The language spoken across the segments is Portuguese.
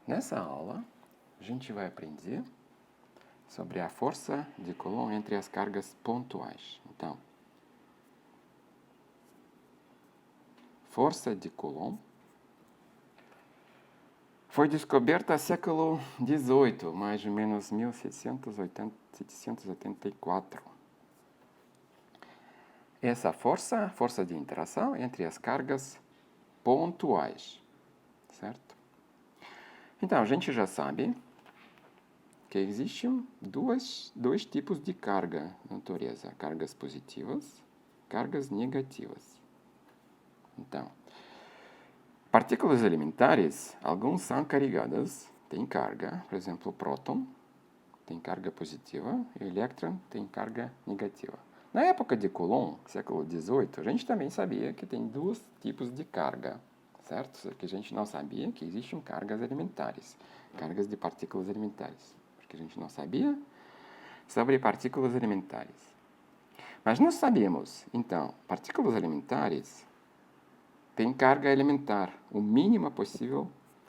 Nessa aula, a gente vai aprender sobre a força de Coulomb entre as cargas pontuais. Então, força de Coulomb foi descoberta no século XVIII, mais ou menos 1784. Essa força de interação entre as cargas pontuais, certo? Então, a gente já sabe que existem dois tipos de carga na natureza: cargas positivas, cargas negativas. Então, partículas elementares, algumas são carregadas, têm carga, por exemplo, o próton tem carga positiva e o elétron tem carga negativa. Na época de Coulomb, século XVIII, a gente também sabia que tem dois tipos de carga, certo? Só que a gente não sabia que existem cargas elementares, cargas de partículas elementares, porque a gente não sabia sobre partículas elementares. Mas nós sabemos, então, partículas elementares têm carga elementar,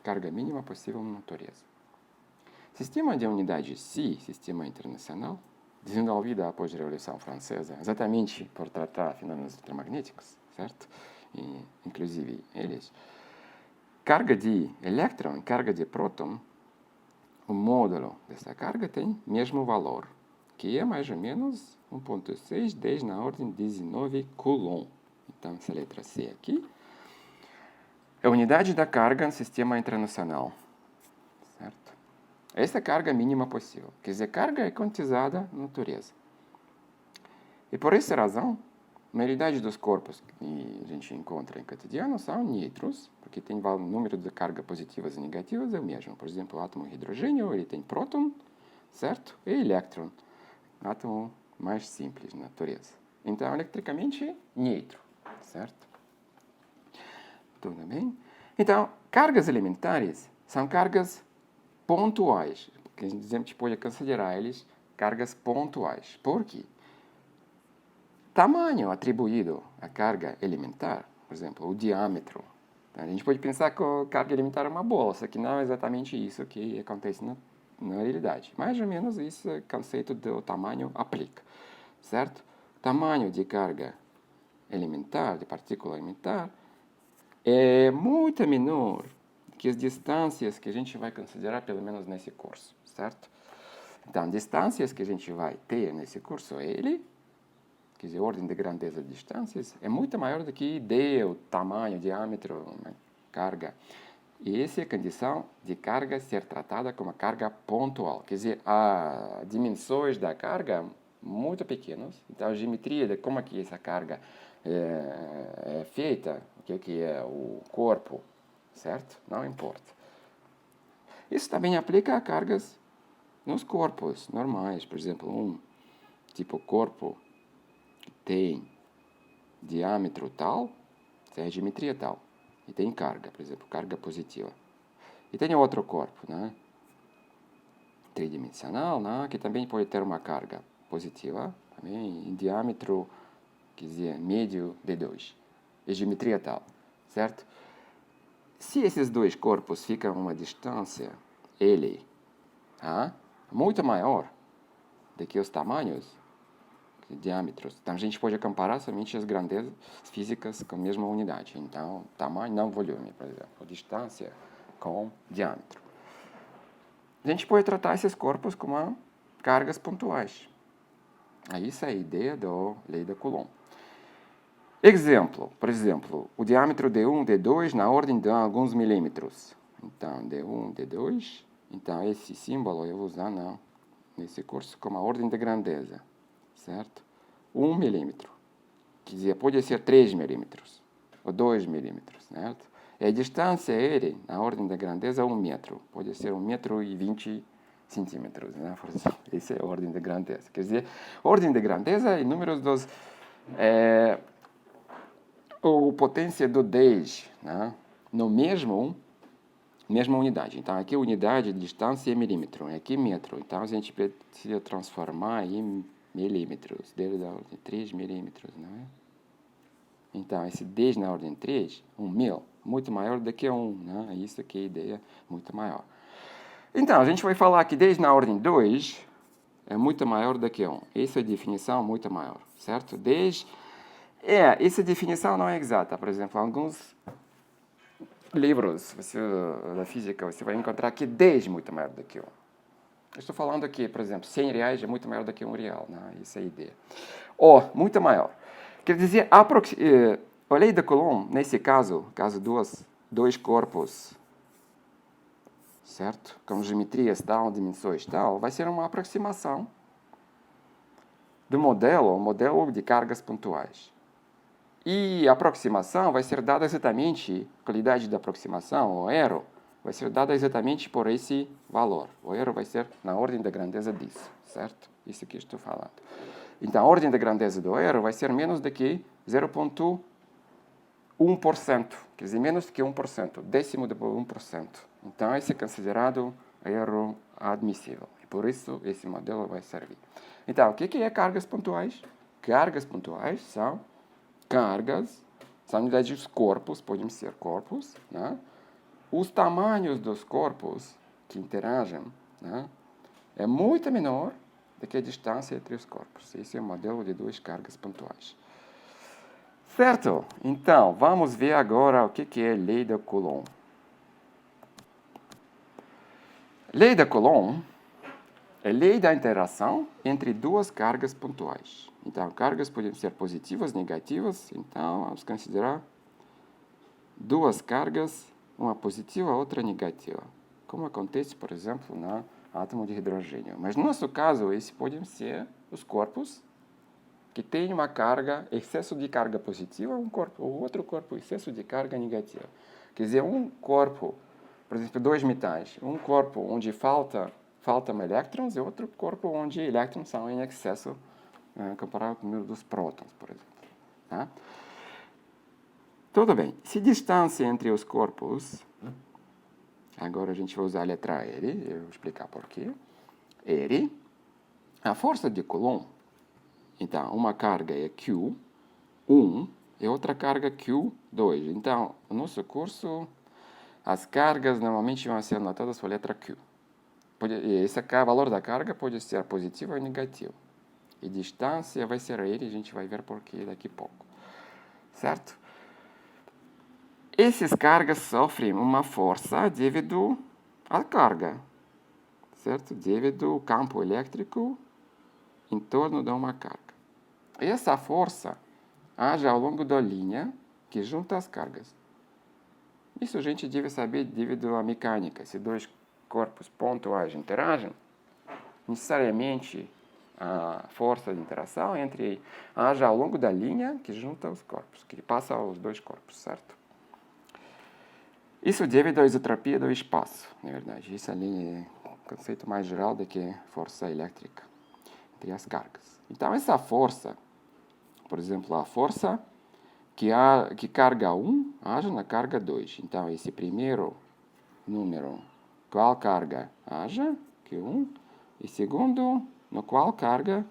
carga mínima possível na natureza. Sistema de unidade SI, Sistema Internacional, desenvolvido após a Revolução Francesa, exatamente por tratar fenômenos eletromagnéticos, certo? E, inclusive eles. Carga de elétron, carga de próton, o módulo dessa carga tem mesmo valor, que é mais ou menos 1,6 10 na ordem 19 Coulomb. Então, essa letra C aqui é a unidade da carga no Sistema Internacional, certo? Essa é a carga mínima possível. Quer dizer, carga é quantizada na natureza. E por essa razão, a maioria dos corpos que a gente encontra em cotidiano são neutros, porque tem o número de cargas positivas e negativas é o mesmo. Por exemplo, o átomo de hidrogênio, ele tem próton, certo? E elétron, átomo mais simples na natureza. Então, eletricamente, neutro, certo? Tudo bem? Então, cargas elementares são cargas pontuais, que a gente pode considerar eles cargas pontuais. Por quê? Tamanho atribuído à carga elementar, por exemplo, o diâmetro. A gente pode pensar que a carga elementar é uma bola, só que não é exatamente isso que acontece na realidade. Mais ou menos esse conceito do tamanho aplica, certo? Tamanho de carga elementar, de partícula elementar, é muito menor que as distâncias que a gente vai considerar, pelo menos nesse curso, certo? Então, distâncias que a gente vai ter nesse curso, quer dizer, ordem de grandeza de distâncias, é muito maior do que d, o tamanho, o diâmetro, carga. E essa é a condição de carga ser tratada como carga pontual. Quer dizer, as dimensões da carga muito pequenas. Então, a geometria de como é que essa carga é feita, o que é o corpo, certo? Não importa. Isso também aplica a cargas nos corpos normais. Por exemplo, um tipo corpo que tem diâmetro tal, tem geometria tal, e tem carga, por exemplo, carga positiva. E tem outro corpo, né? Tridimensional, né? Que também pode ter uma carga positiva, também em diâmetro, quer dizer, médio de 2, e geometria tal, certo? Se esses dois corpos ficam a uma distância L, muito maior do que os tamanhos, diâmetros, então a gente pode comparar somente as grandezas físicas com a mesma unidade. Então, tamanho não volume, por exemplo, distância com diâmetro. A gente pode tratar esses corpos como cargas pontuais. Essa é a ideia da lei de Coulomb. Exemplo, por exemplo, o diâmetro D1, D2 na ordem de alguns milímetros. Então, D1, D2. Então, esse símbolo eu vou usar nesse curso como a ordem de grandeza, certo? 1 milímetro. Quer dizer, pode ser 3 milímetros ou 2 milímetros, certo? E a distância L, na ordem de grandeza, é 1 metro. Pode ser 1 metro e 20 centímetros, né? Por exemplo, essa é a ordem de grandeza. Quer dizer, ordem de grandeza é números dos... ou potência do 10, né? No mesma unidade. Então, aqui a unidade de distância é milímetro, aqui metro. Então, a gente precisa transformar em milímetros, deve dar ordem 3 milímetros, não é? Então, esse 10 na ordem 3, 1.000, muito maior do que 1, né? Isso aqui é a ideia muito maior. Então, a gente vai falar que 10 na ordem 2 é muito maior do que 1. Essa é a definição muito maior, certo? 10... essa definição não é exata. Por exemplo, alguns livros da física, você vai encontrar que 10 é muito maior do que 1. Eu estou falando aqui, por exemplo, 100 reais é muito maior do que 1 real, né? Essa é a ideia. Muito maior. Quer dizer, a lei de Coulomb, nesse caso dois corpos, certo? Com geometrias tal, dimensões tal, vai ser uma aproximação do modelo de cargas pontuais. E a aproximação vai ser dada exatamente, a qualidade da aproximação, o erro, vai ser dada exatamente por esse valor. O erro vai ser na ordem da grandeza disso, certo? Isso que eu estou falando. Então, a ordem da grandeza do erro vai ser menos do que 0,1%, quer dizer, menos do que 1%, décimo de 1%. Então, esse é considerado erro admissível. E por isso, esse modelo vai servir. Então, o que é cargas pontuais? Cargas pontuais são unidades dos corpos, podem ser corpos, né? Os tamanhos dos corpos que interagem, né, é muito menor do que a distância entre os corpos. Esse é o modelo de duas cargas pontuais. Certo? Então, vamos ver agora o que é a lei de Coulomb. Lei de Coulomb é a lei da interação entre duas cargas pontuais. Então, cargas podem ser positivas, negativas. Então, vamos considerar duas cargas, uma positiva, outra negativa. Como acontece, por exemplo, no átomo de hidrogênio. Mas, no nosso caso, esses podem ser os corpos que têm uma carga, excesso de carga positiva, o outro corpo, excesso de carga negativa. Quer dizer, um corpo, por exemplo, dois metais, um corpo onde faltam elétrons e outro corpo onde elétrons são em excesso, comparado com o número dos prótons, por exemplo. Tá? Tudo bem. Se distância entre os corpos, agora a gente vai usar a letra R, eu vou explicar por quê. R, a força de Coulomb, então, uma carga é Q1 e outra carga Q2. Então, no nosso curso, as cargas normalmente vão ser anotadas por letra Q. Esse valor da carga pode ser positivo ou negativo. E distância vai ser R, a gente vai ver por quê daqui a pouco. Certo? Essas cargas sofrem uma força devido à carga. Certo? Devido ao campo elétrico em torno de uma carga. Essa força age ao longo da linha que junta as cargas. Isso a gente deve saber devido à mecânica. Se dois corpos pontuais interagem, necessariamente a força de interação age ao longo da linha que junta os corpos, que passa os dois corpos, certo? Isso devido à isotropia do espaço, na verdade. Isso ali é um conceito mais geral do que força elétrica entre as cargas. Então, essa força, por exemplo, a força que carga 1 age na carga 2. Então, esse primeiro número, qual carga haja, Q1, e segundo, no qual carga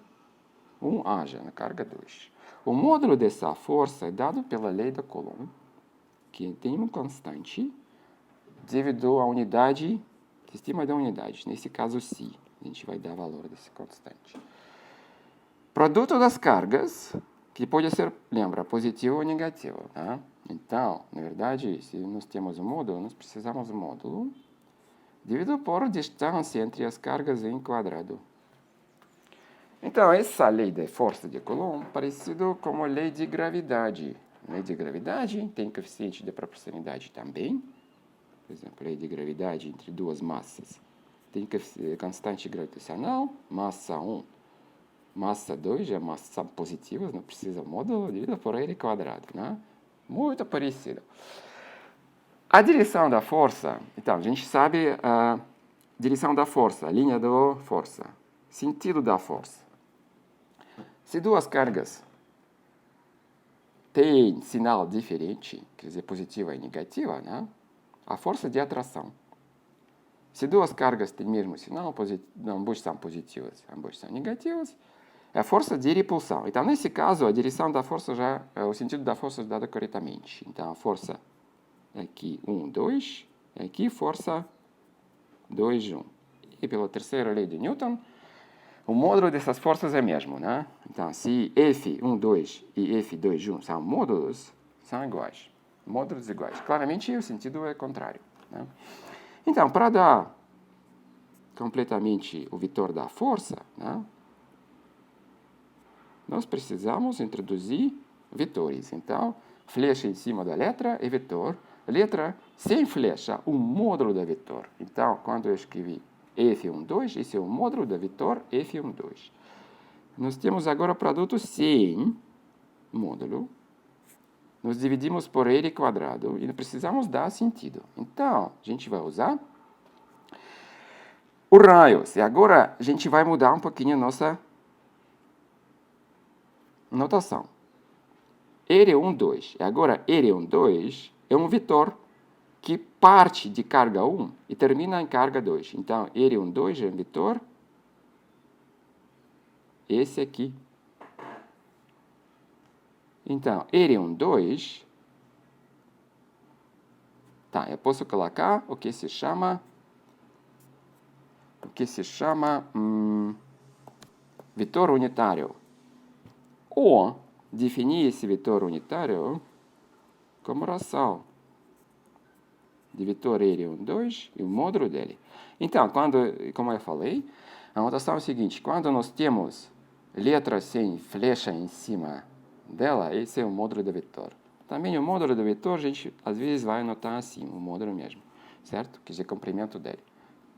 1 haja, na carga 2. O módulo dessa força é dado pela lei de Coulomb, que tem uma constante devido à unidade, sistema de unidades, nesse caso π. A gente vai dar valor desse constante. Produto das cargas, que pode ser, lembra, positivo ou negativo. Tá? Então, na verdade, se nós temos um módulo, nós precisamos do módulo dividido por distância entre as cargas em quadrado. Então, essa lei da força de Coulomb é parecido com a lei de gravidade. A lei de gravidade tem coeficiente de proporcionalidade também. Por exemplo, a lei de gravidade entre duas massas tem constante gravitacional, massa 1, massa 2, é massa positiva, não precisa módulo, dividido por L quadrado. Né? Muito parecido. A direção da força, então, a gente sabe a direção da força, a linha da força, sentido da força. Se duas cargas têm sinal diferente, quer dizer, positiva e negativa, né? A força de atração. Se duas cargas têm o mesmo sinal, ambas são positivas, ambas são negativas, é a força de repulsão. Então, nesse caso, a direção da força o sentido da força é dado corretamente. Então, a força aqui 1, 2, e aqui força 2, 1. E pela terceira lei de Newton, o módulo dessas forças é mesmo, né? Então, se F1, 2 e F2, 1 são módulos, são iguais. Módulos iguais. Claramente, o sentido é contrário, né? Então, para dar completamente o vetor da força, né, nós precisamos introduzir vetores. Então, flecha em cima da letra é vetor. Letra sem flecha, o módulo da vetor. Então, quando eu escrevi F1, 2, esse é o módulo da vetor F1, 2. Nós temos agora produto sem módulo. Nós dividimos por ele quadrado e precisamos dar sentido. Então, a gente vai usar o raios. E agora a gente vai mudar um pouquinho a nossa notação. R1, 2. E agora R1, 2 é um vetor que parte de carga 1 e termina em carga 2. Então, R1, 2 é um vetor esse aqui. Então, R1, 2, tá, eu posso colocar o que se chama vetor unitário. Ou definir esse vetor unitário como ração de vetor R1, 2 e o módulo dele. Então, como eu falei, a notação é a seguinte: quando nós temos letra sem flecha em cima dela, esse é o módulo do vetor. Também o módulo do vetor, a gente às vezes vai anotar assim, o módulo mesmo, certo? Que é o comprimento dele.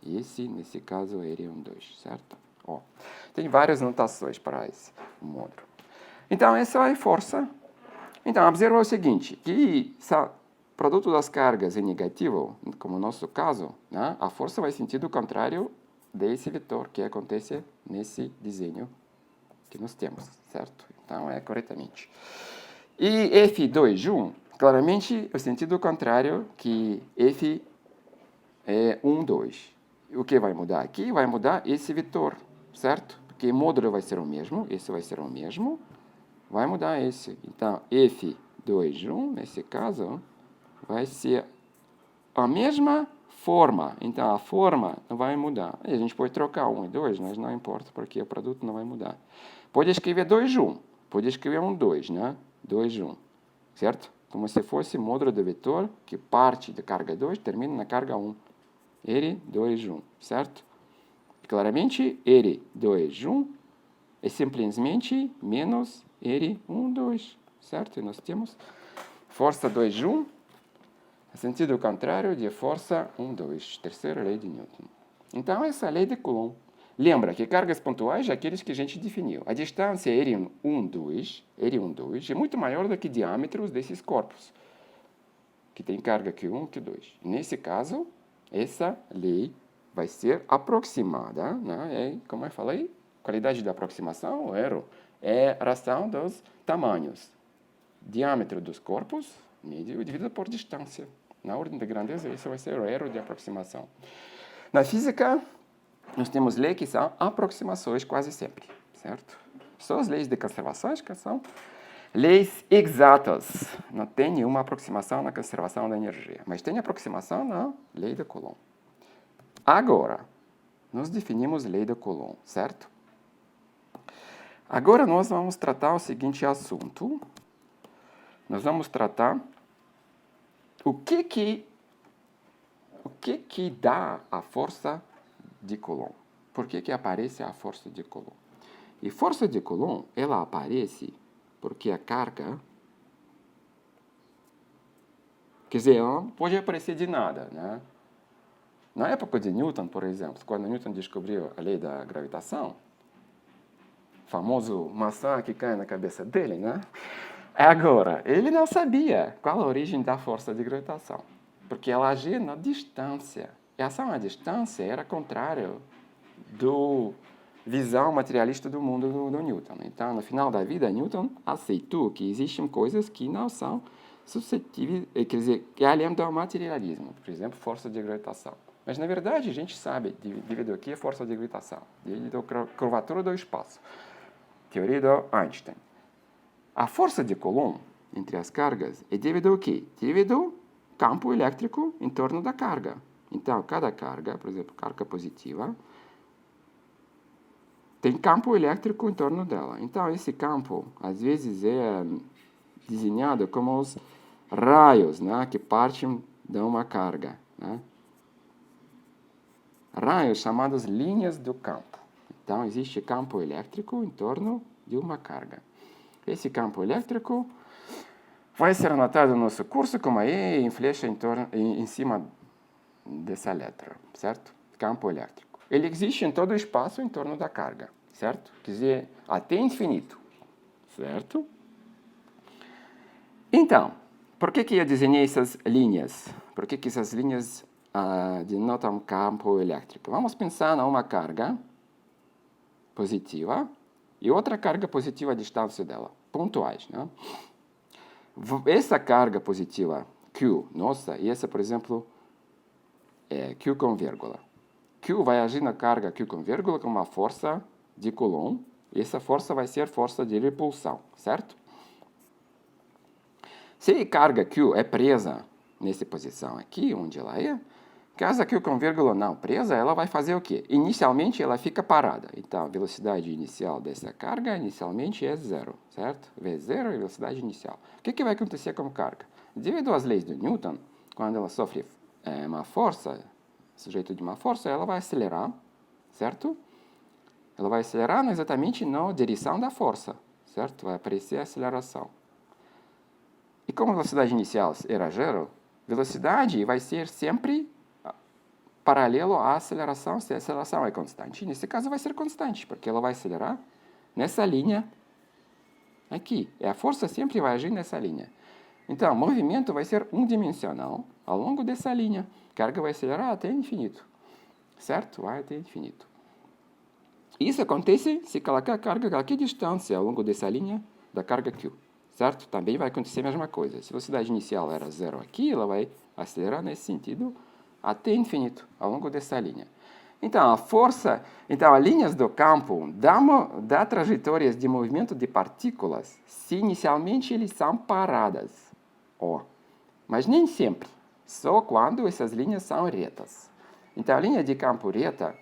E esse, nesse caso, é R1, 2, certo? Ó, tem várias notações para esse módulo. Então, essa é a força. Então, observa o seguinte, que se o produto das cargas é negativo, como no nosso caso, né, a força vai em sentido contrário desse vetor que acontece nesse desenho que nós temos, certo? Então, é corretamente. E F2, 1, claramente, o sentido contrário que F é 1, 2. O que vai mudar aqui? Vai mudar esse vetor, certo? Porque o módulo vai ser o mesmo, esse vai ser o mesmo, vai mudar esse. Então, F2, 1, nesse caso, vai ser a mesma forma. Então, a forma não vai mudar. E a gente pode trocar 1 e 2, mas não importa, porque o produto não vai mudar. Pode escrever 2, 1. Pode escrever 1, 2, né? 2, 1. Certo? Como se fosse módulo de vetor que parte da carga 2 termina na carga 1. R, 2, 1. Certo? Claramente, R, 2, 1 é simplesmente menos R, 1, 2. Certo? E nós temos força 2, 1. Sentido contrário de força 1, 2. Terceira lei de Newton. Então, essa é a lei de Coulomb. Lembra que cargas pontuais é aqueles que a gente definiu. A distância R1, 2 é muito maior do que diâmetros desses corpos, que tem carga Q1, Q2. Nesse caso, essa lei vai ser aproximada, né? E, como eu falei, qualidade da aproximação, o erro, é a ração dos tamanhos. Diâmetro dos corpos, médio, dividido por distância. Na ordem de grandeza, isso vai ser o erro de aproximação. Na física, nós temos leis que são aproximações quase sempre, certo? São as leis de conservação que são leis exatas. Não tem nenhuma aproximação na conservação da energia, mas tem aproximação na lei de Coulomb. Agora, nós definimos lei de Coulomb, certo? Agora nós vamos tratar o seguinte assunto. Nós vamos tratar o que dá a força de Coulomb. Por que aparece a força de Coulomb? E força de Coulomb, ela aparece porque a carga, quer dizer, ela não pode aparecer de nada, né? Na época de Newton, por exemplo, quando Newton descobriu a lei da gravitação, famoso maçã que cai na cabeça dele, né? Agora, ele não sabia qual a origem da força de gravitação, porque ela agia na distância. E a ação à distância era contrário do visão materialista do mundo do Newton. Então, no final da vida, Newton aceitou que existem coisas que não são suscetíveis, quer dizer, que é além do materialismo, por exemplo, força de gravitação. Mas, na verdade, a gente sabe devido a que é força de gravitação, devido à curvatura do espaço. Teoria do Einstein. A força de Coulomb entre as cargas é devido ao quê? Devido campo elétrico em torno da carga. Então, cada carga, por exemplo, carga positiva, tem campo elétrico em torno dela. Então, esse campo, às vezes, é desenhado como os raios, né, que partem de uma carga. Né? Raios chamados linhas do campo. Então, existe campo elétrico em torno de uma carga. Esse campo elétrico vai ser anotado no nosso curso como E em flecha em cima dessa letra, certo? Campo elétrico. Ele existe em todo o espaço em torno da carga, certo? Quer dizer, até infinito, certo? Então, por que eu desenhei essas linhas? Por que essas linhas denotam campo elétrico? Vamos pensar numa carga positiva e outra carga positiva à distância dela, pontuais, né? Essa carga positiva Q, nossa, e essa, por exemplo, é Q com vírgula. Q vai agir na carga Q com vírgula com uma força de Coulomb, e essa força vai ser força de repulsão, certo? Se a carga Q é presa nessa posição aqui, onde ela é, caso a Q com vírgula não presa, ela vai fazer o quê? Inicialmente, ela fica parada. Então, a velocidade inicial dessa carga, inicialmente, é zero, certo? V0 é a velocidade inicial. O que vai acontecer com a carga? Devido às leis de Newton, quando ela sofre uma força, sujeito de uma força, ela vai acelerar, certo? Ela vai acelerar exatamente na direção da força, certo? Vai aparecer a aceleração. E como a velocidade inicial era zero, velocidade vai ser sempre paralelo à aceleração, se a aceleração é constante. Nesse caso vai ser constante, porque ela vai acelerar nessa linha aqui. E a força sempre vai agir nessa linha. Então, o movimento vai ser unidimensional ao longo dessa linha. A carga vai acelerar até infinito. Certo? Vai até infinito. Isso acontece se colocar a carga a qualquer distância ao longo dessa linha da carga Q. Certo? Também vai acontecer a mesma coisa. Se a velocidade inicial era zero aqui, ela vai acelerar nesse sentido até infinito, ao longo dessa linha. Então, as linhas do campo dão trajetórias de movimento de partículas se inicialmente eles são paradas. Mas nem sempre, só quando essas linhas são retas. Então, a linha de campo reta,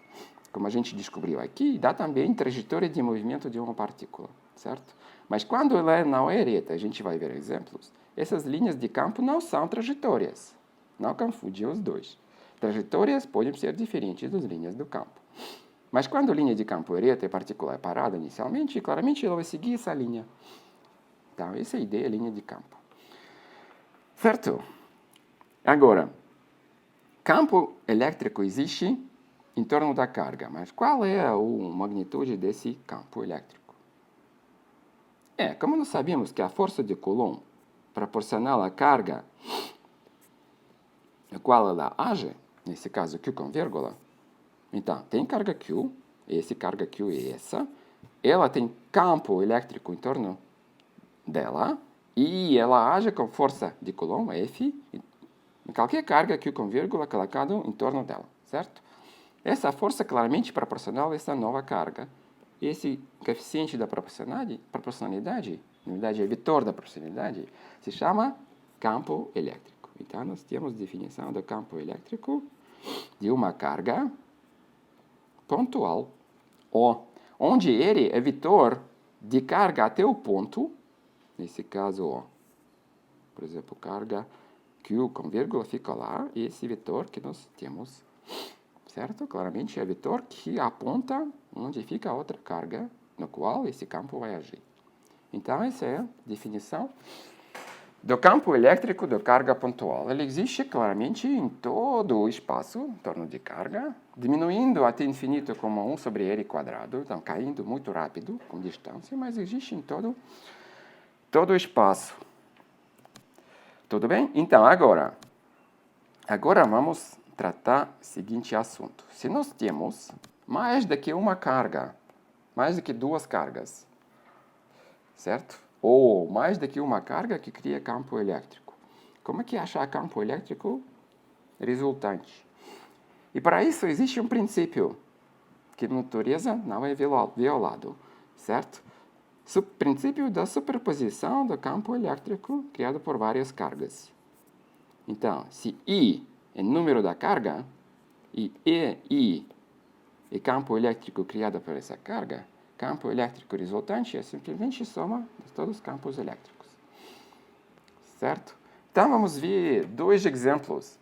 como a gente descobriu aqui, dá também trajetória de movimento de uma partícula, certo? Mas quando ela não é reta, a gente vai ver exemplos, essas linhas de campo não são trajetórias. Não confunde os dois. Trajetórias podem ser diferentes das linhas do campo. Mas quando a linha de campo é reta e a partícula é parada inicialmente, claramente ela vai seguir essa linha. Então, essa é a ideia da linha de campo. Certo? Agora, campo elétrico existe em torno da carga, mas qual é a magnitude desse campo elétrico? Como nós sabemos que a força de Coulomb proporcional à carga a qual ela age, nesse caso Q com vírgula, então, tem carga Q, essa carga Q é essa, ela tem campo elétrico em torno dela, e ela age com força de Coulomb, F, em qualquer carga Q com vírgula colocado em torno dela, certo? Essa força claramente proporcional a essa nova carga. Esse coeficiente da proporcionalidade, na verdade é vetor da proporcionalidade, se chama campo elétrico. Então, nós temos definição do campo elétrico de uma carga pontual, onde ele é vetor de carga até o ponto, nesse caso, por exemplo, carga Q com vírgula fica lá, e esse vetor que nós temos, certo? Claramente é vetor que aponta onde fica a outra carga, no qual esse campo vai agir. Então, essa é a definição do campo elétrico de carga pontual. Ele existe claramente em todo o espaço em torno de carga, diminuindo até infinito como 1 sobre r quadrado, então caindo muito rápido com distância, mas existe em todo o espaço. Tudo bem? Então, agora vamos tratar o seguinte assunto. Se nós temos mais do que uma carga, mais do que duas cargas, certo? Ou mais do que uma carga que cria campo elétrico. Como é que achar campo elétrico resultante? E para isso existe um princípio que na natureza não é violado, certo? O princípio da superposição do campo elétrico criado por várias cargas. Então, se I é número da carga, e EI é campo elétrico criado por essa carga, campo elétrico resultante é simplesmente soma de todos os campos elétricos. Certo? Então, vamos ver dois exemplos.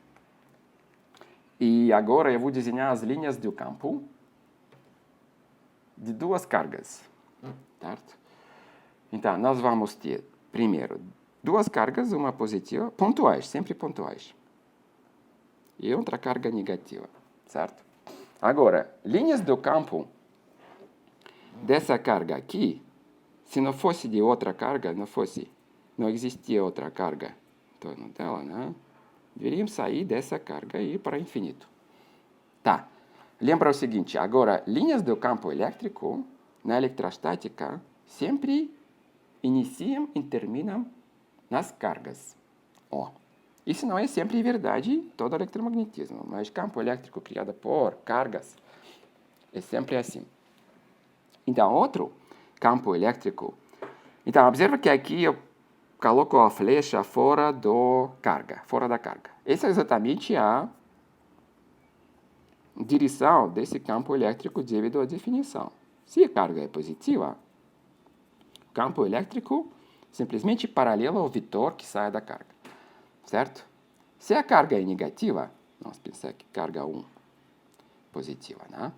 E agora eu vou desenhar as linhas do campo de duas cargas. Certo? Então, nós vamos ter, primeiro, duas cargas, uma positiva, pontuais, sempre pontuais. E outra carga negativa. Certo? Agora, linhas do campo dessa carga aqui, se não fosse de outra carga, não existia outra carga em torno dela, né? Deveríamos sair dessa carga e ir para o infinito. Tá. Lembra o seguinte, agora, linhas do campo elétrico, na eletrostática, sempre iniciam e terminam nas cargas. Ó. Isso não é sempre verdade em todo eletromagnetismo, mas campo elétrico criado por cargas é sempre assim. Então, outro campo elétrico. Então, observa que aqui eu coloco a flecha fora da carga. Essa é exatamente a direção desse campo elétrico devido à definição. Se a carga é positiva, o campo elétrico simplesmente paralelo ao vetor que sai da carga. Certo? Se a carga é negativa, vamos pensar que carga 1 positiva, né?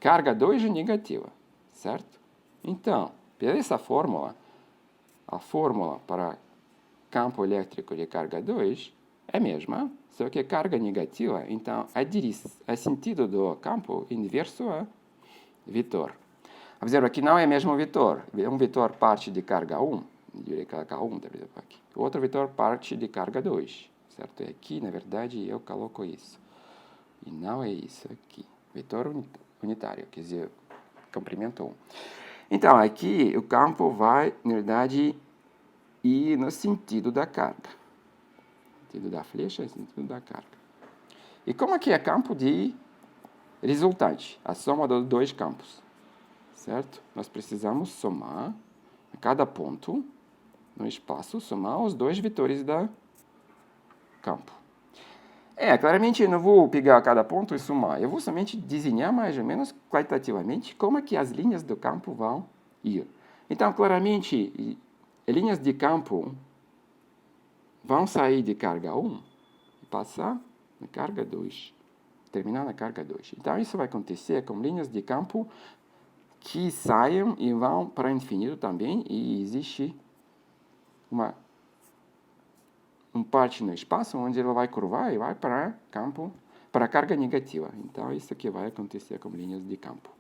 Carga 2 é negativa, certo? Então, por essa fórmula, a fórmula para campo elétrico de carga 2 é a mesma, só que carga negativa, então a sentido do campo inverso a vetor. Observa que não é mesmo vetor, é um vetor parte de carga 1, eu diria carga 1, por exemplo, aqui. O outro vetor parte de carga 2, certo? E aqui, na verdade, eu coloco isso. E não é isso aqui. Vetor unitário, quer dizer, comprimento 1. Então, aqui o campo vai, na verdade, ir no sentido da carga. Sentido da flecha e sentido da carga. E como aqui é campo de resultante? A soma dos dois campos. Certo? Nós precisamos somar a cada ponto no espaço, somar os dois vetores do campo. Claramente eu não vou pegar cada ponto e somar. Eu vou somente desenhar mais ou menos qualitativamente como é que as linhas do campo vão ir. Então, claramente, linhas de campo vão sair de carga 1 e passar na carga 2. Terminar na carga 2. Então, isso vai acontecer com linhas de campo que saiam e vão para o infinito também, e existe uma parte no espaço onde ela vai curvar e vai para campo, para a carga negativa. Então, isso aqui vai acontecer com linhas de campo.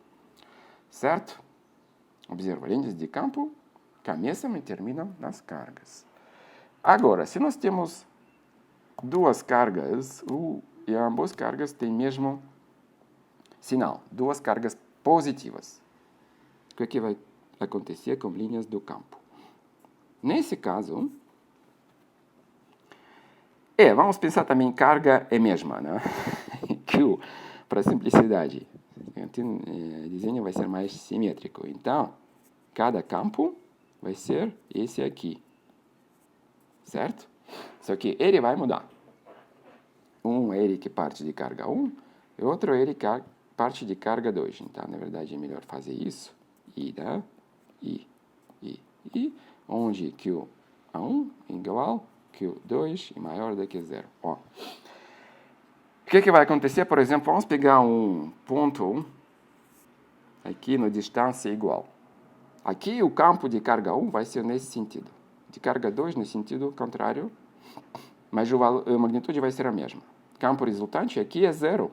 Certo? Observa, linhas de campo começam e terminam nas cargas. Agora, se nós temos duas cargas, e ambas cargas têm mesmo sinal, duas cargas positivas. O que é que vai acontecer com linhas do campo? Nesse caso, vamos pensar também carga é mesma, né? Q, para simplicidade. O desenho vai ser mais simétrico. Então, cada campo vai ser esse aqui. Certo? Só que ele vai mudar. Um é ele que parte de carga 1, e outro é ele que parte de carga 2. Então, na verdade, é melhor fazer isso. Né? Onde Q1 igual Q2 e maior do que 0. Ó. O que vai acontecer? Por exemplo, vamos pegar um ponto aqui no distância igual. Aqui o campo de carga 1 vai ser nesse sentido. De carga 2 no sentido contrário, mas a magnitude vai ser a mesma. Campo resultante aqui é 0.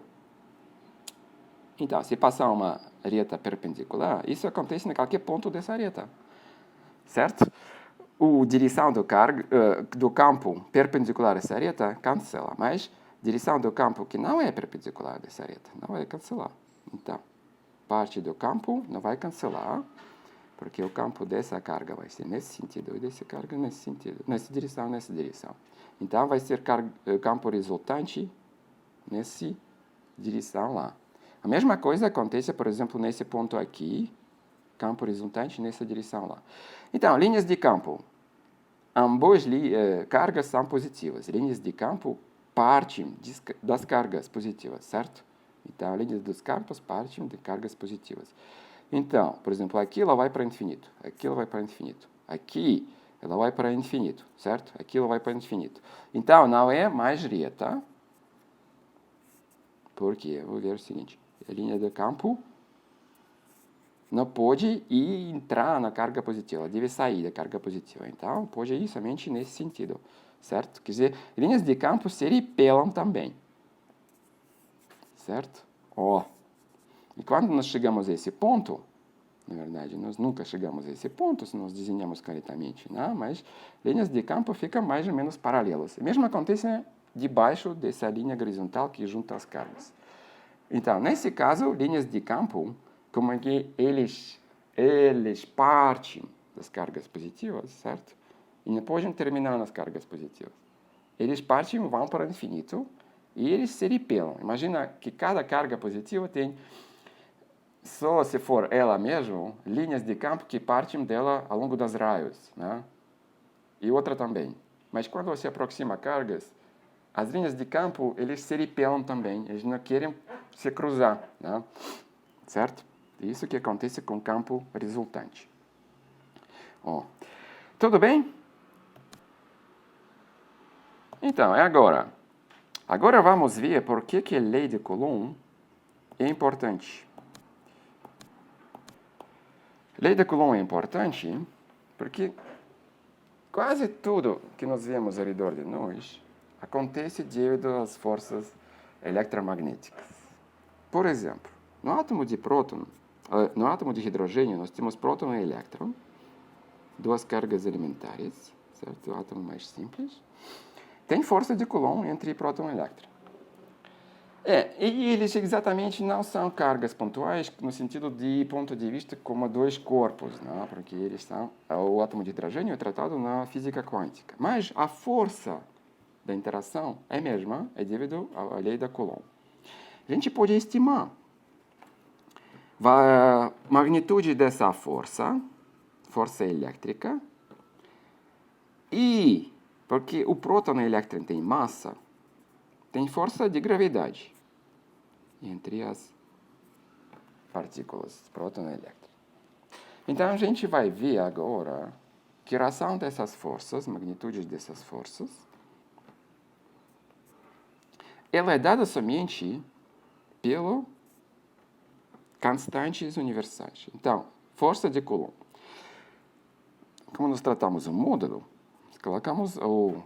Então, se passar uma reta perpendicular, isso acontece em qualquer ponto dessa reta. Certo? A direção do campo perpendicular a essa reta cancela, mas a direção do campo que não é perpendicular a essa reta não vai cancelar. Então, parte do campo não vai cancelar, porque o campo dessa carga vai ser nesse sentido e dessa carga nesse sentido, nessa direção. Então, vai ser campo resultante nessa direção lá. A mesma coisa acontece, por exemplo, nesse ponto aqui, campo resultante nessa direção lá. Então, linhas de campo ambas cargas são positivas. Linhas de campo partem das cargas positivas, certo? Então, linhas dos campos partem de cargas positivas. Então, por exemplo, aqui ela vai para infinito, aqui ela vai para infinito, aqui ela vai para infinito, certo? Aqui ela vai para infinito. Então, não é mais reta, porque, vou ver o seguinte, a linha de campo não pode entrar na carga positiva, ela deve sair da carga positiva. Então, pode ir somente nesse sentido, certo? Quer dizer, linhas de campo se repelam também, certo? Ó, e quando nós chegamos a esse ponto, na verdade, nós nunca chegamos a esse ponto se nós desenhamos corretamente, né? Mas linhas de campo ficam mais ou menos paralelas. O mesmo acontece debaixo dessa linha horizontal que junta as cargas. Então, nesse caso, linhas de campo, como é que eles partem das cargas positivas, certo? E não podem terminar nas cargas positivas. Eles partem e vão para o infinito e eles se repelam. Imagina que cada carga positiva tem, só se for ela mesma, linhas de campo que partem dela ao longo das raios, né? E outra também. Mas quando você aproxima cargas, as linhas de campo, eles se repelam também. Eles não querem se cruzar, né? Certo? Isso que acontece com o campo resultante. Ó, tudo bem? Então, é agora. Agora vamos ver por que a lei de Coulomb é importante. A lei de Coulomb é importante porque quase tudo que nós vemos ao redor de nós acontece devido às forças eletromagnéticas. Por exemplo, no átomo de próton, no átomo de hidrogênio, nós temos próton e elétron, duas cargas elementares, certo? O átomo mais simples. Tem força de Coulomb entre próton e elétron. E eles exatamente não são cargas pontuais no sentido de ponto de vista como dois corpos, não? Porque eles são, o átomo de hidrogênio é tratado na física quântica. Mas a força da interação é a mesma, é devido à lei da Coulomb. A gente pode estimar a magnitude dessa força elétrica, e porque o próton e o elétron têm massa, tem força de gravidade entre as partículas, próton e elétron. Então, a gente vai ver agora que a relação dessas forças, magnitude dessas forças, ela é dada somente pelo constantes universais. Então, força de Coulomb. Como nós tratamos o módulo, colocamos a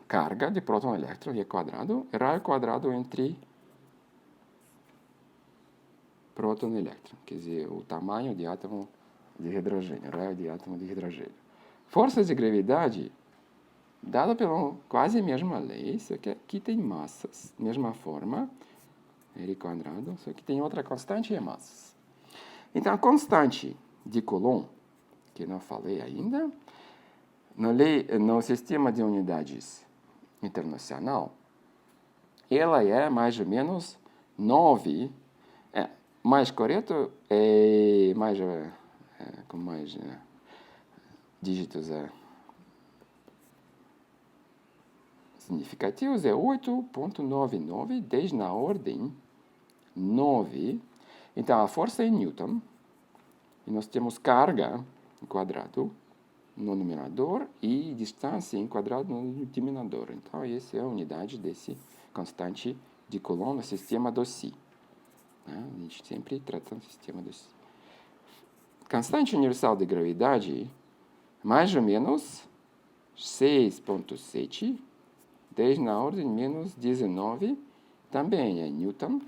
carga de próton e elétron, e quadrado, raio quadrado entre próton e elétron, quer dizer, o tamanho de átomo de hidrogênio, raio de átomo de hidrogênio. Força de gravidade, dada pela quase mesma lei, só que aqui tem massas, mesma forma, R quadrado, só que tem outra constante e massas. Então, a constante de Coulomb, que eu não falei ainda, no sistema de unidades internacional, ela é mais ou menos 9. Mais correto é mais com mais dígitos significativos é 8,99, 10 na ordem 9. Então, a força é em Newton. E nós temos carga em quadrado no numerador e distância em quadrado no denominador. Então, essa é a unidade desse constante de Coulomb no sistema do Si. A gente sempre trata do sistema do Si. Constante universal de gravidade, mais ou menos 6,7, 10 na ordem menos 19, também é Newton.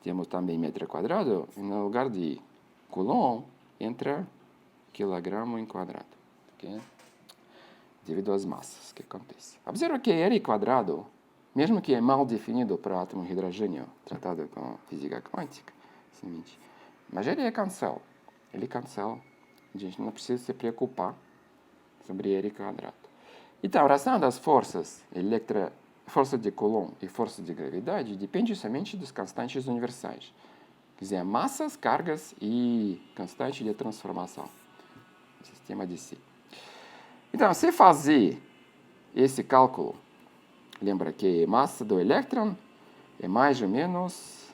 Temos também metro quadrado, e no lugar de Coulomb, entra quilograma em quadrado. Okay? Devido às massas que acontece. Observa que R quadrado, mesmo que é mal definido para o átomo de hidrogênio, tratado com física quântica, mas ele é cancel. Ele cancela. A gente não precisa se preocupar sobre R quadrado. Então, a relação das forças força de Coulomb e força de gravidade depende somente dos constantes universais. Quer dizer, massas, cargas e constante de transformação. Sistema de Si. Então, se fazer esse cálculo, lembra que a massa do elétron é mais ou menos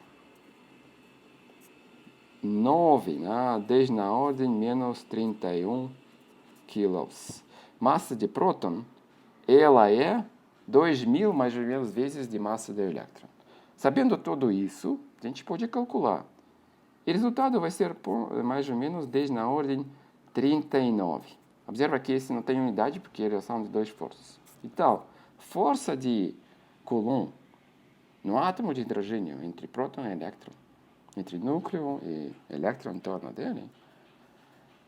9, né? 10 na ordem menos 31 quilos. Massa de próton, ela é 2.000 mais ou menos vezes de massa do elétron. Sabendo tudo isso, a gente pode calcular. E o resultado vai ser mais ou menos 10 na ordem 39. Observa que esse não tem unidade porque eles são de duas forças. Então, força de Coulomb no átomo de hidrogênio entre próton e elétron, entre núcleo e elétron em torno dele,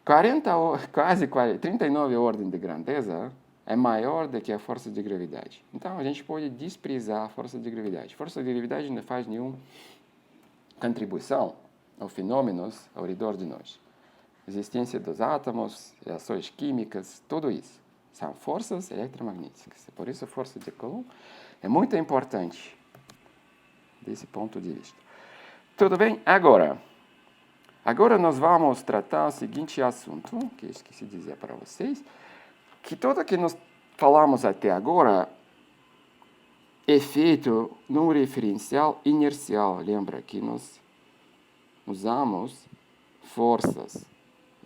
39 ordem de grandeza é maior do que a força de gravidade. Então, a gente pode desprezar a força de gravidade. A força de gravidade não faz nenhuma contribuição aos fenômenos ao redor de nós. Existência dos átomos, reações químicas, tudo isso são forças eletromagnéticas. Por isso, a força de Coulomb é muito importante desse ponto de vista. Tudo bem? Agora nós vamos tratar o seguinte assunto, que eu esqueci de dizer para vocês, que tudo que nós falamos até agora é feito num referencial inercial. Lembra que nós usamos forças.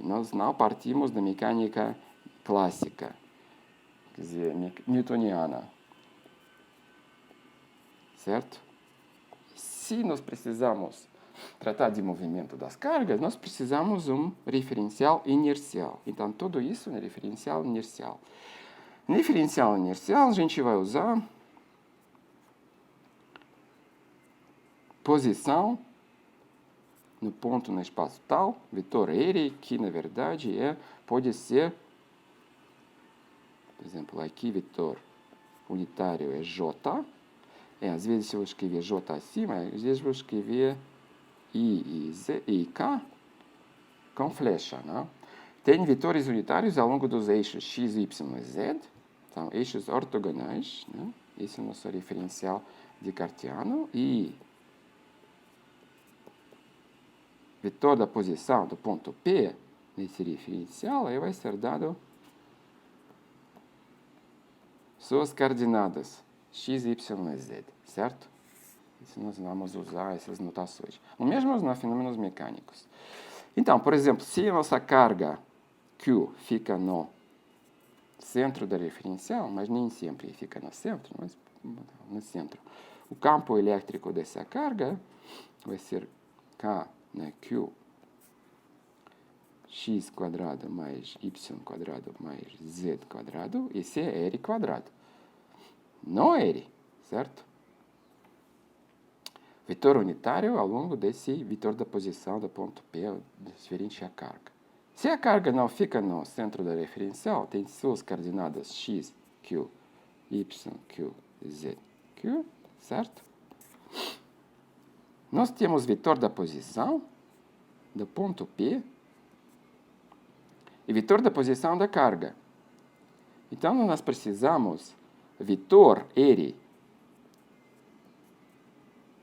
Nós não partimos da mecânica clássica, quer dizer, newtoniana. Certo? Se nós precisamos tratar de movimento das cargas, nós precisamos um referencial inercial. Então, tudo isso é referencial inercial. No referencial inercial, a gente vai usar posição no ponto no espaço tal, vetor R, que na verdade pode ser, por exemplo, aqui vetor unitário é J. Às vezes eu vou escrever J acima, às vezes eu vou escrever I e K com flecha. Né? Tem vetores unitários ao longo dos eixos X, Y e Z, são eixos ortogonais. Né? Esse é o nosso referencial de cartesiano. E vetor da posição do ponto P nesse referencial vai ser dado suas coordenadas x, y e z, certo? Isso nós vamos usar essas notações. O mesmo nos fenômenos mecânicos. Então, por exemplo, se a nossa carga Q fica no centro da referencial, mas nem sempre fica no centro, mas no centro, o campo elétrico dessa carga vai ser K, né, Q, x quadrado mais y quadrado mais z quadrado, esse é R quadrado. Não R, certo? Vetor unitário ao longo desse vetor da posição do ponto P referente à carga. Se a carga não fica no centro da referencial, tem suas coordenadas x, q, y, q, z, q, certo? Nós temos vetor da posição do ponto P e vetor da posição da carga. Então, nós precisamos vetor R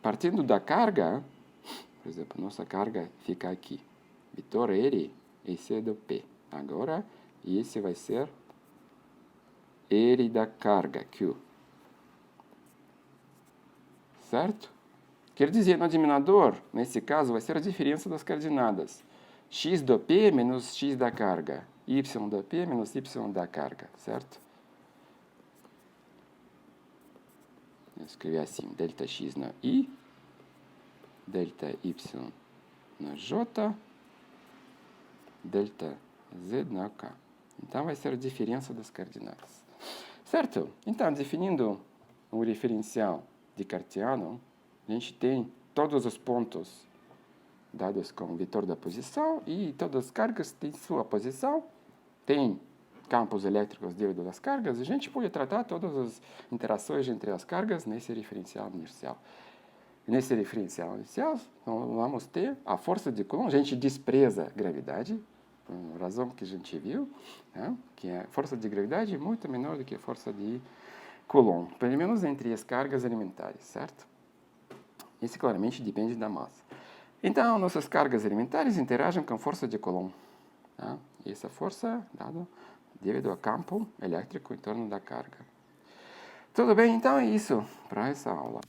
partindo da carga, por exemplo, nossa carga fica aqui. Vetor R, esse é do P. Agora, esse vai ser R da carga, Q. Certo? Quer dizer, no denominador, nesse caso, vai ser a diferença das coordenadas. X do P menos X da carga. Y do P menos Y da carga, certo? Eu escrevi assim, delta X na I, delta Y na J, delta Z na K. Então, vai ser a diferença das coordenadas. Certo? Então, definindo o referencial de cartesiano, a gente tem todos os pontos dados com o vetor da posição e todas as cargas têm sua posição, tem campos elétricos devido às cargas, a gente pode tratar todas as interações entre as cargas nesse referencial inercial. Nesse referencial inercial, nós vamos ter a força de Coulomb, a gente despreza a gravidade, por razão que a gente viu, né? Que a força de gravidade é muito menor do que a força de Coulomb, pelo menos entre as cargas elementares, certo? Isso claramente depende da massa. Então, nossas cargas elementares interagem com a força de Coulomb. Tá? Essa força dada devido ao campo elétrico em torno da carga. Tudo bem? Então é isso para essa aula.